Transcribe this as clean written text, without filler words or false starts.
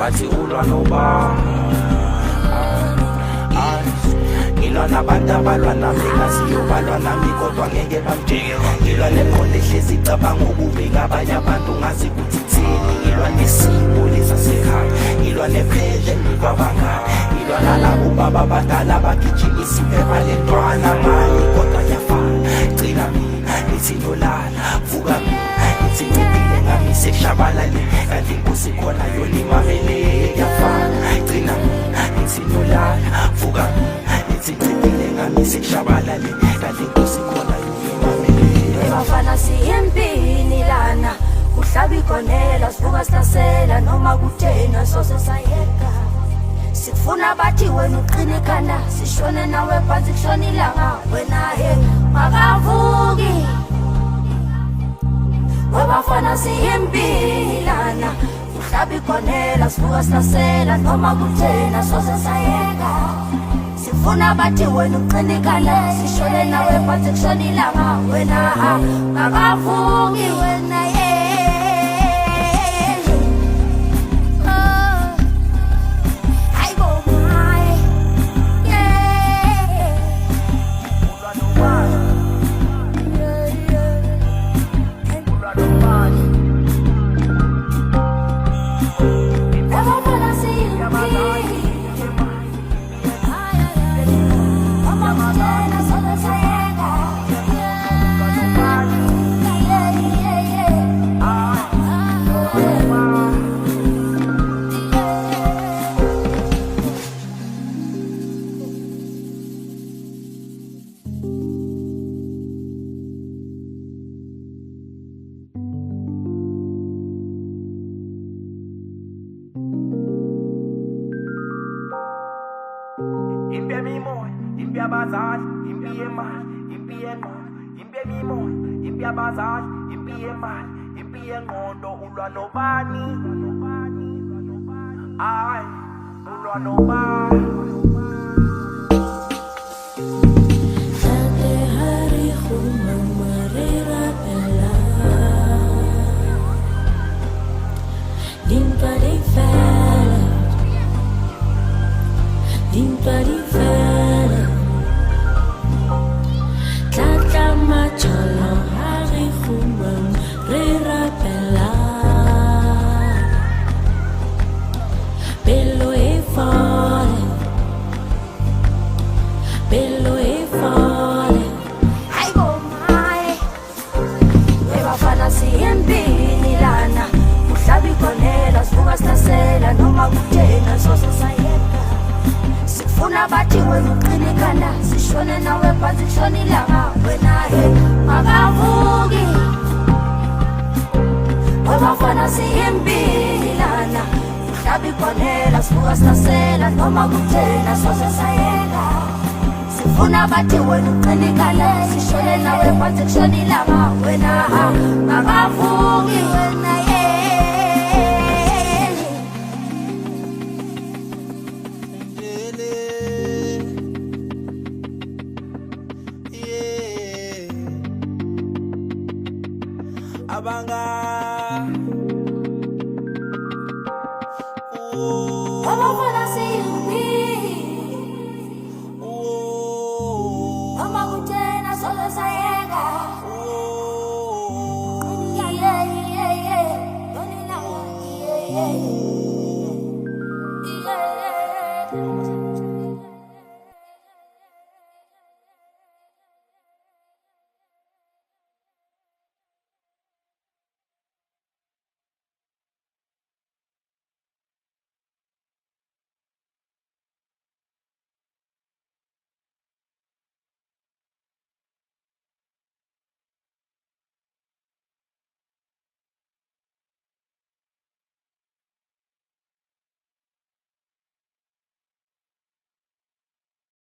bathi ulwa nobani ngilwa nabantu abalwa nami ngaziyobalwa nami kodwa ngeke bamjike ngilwa nemqondo ehlezi icabanga okubi ngabanye abantu ngazi ukuthi thini ngilwa nesimo lesasekhaya ngilwa nepheshe ngibabangani ngilwa nalabo baba badala bagijimisa iphepha lentwana mali kodwa yafana gcina mina nithi nolala vuka mina nithi ngiphile ngami sekushabalale kanti inkosi khona yolimamele yafana gcina mina nithi nolala vuka mina nithi ngiphile ngami sekushabalale kanti inkosi khona yolimamele bafana siyempini lana kuhlaba igonela sivuka sihlasela noma kuthena sose sayeka sikufuna bathi wena uqine ikhanda sishone nawe phansi kushona ilanga wena he makavuki webafana siyempini lana kuhlaba igonela sivuka sihlasela noma kuthena sose sayeka sikufuna bathi wena uqine ikhanda sishone nawe phansi kushona ilanga wena makavuki wena he ulwa nobani ay ulwa nobani bathi wena uqine ikhanda sishone nawe phansi kushona ilanga wena he makavuki webafana siyempini lana kuhlaba igonela sivuka sihlasela noma kuthena sose sayeka sifuna bathi wena uqinikale sishone nawe phansi kushona ilanga wena makavuki wena abanga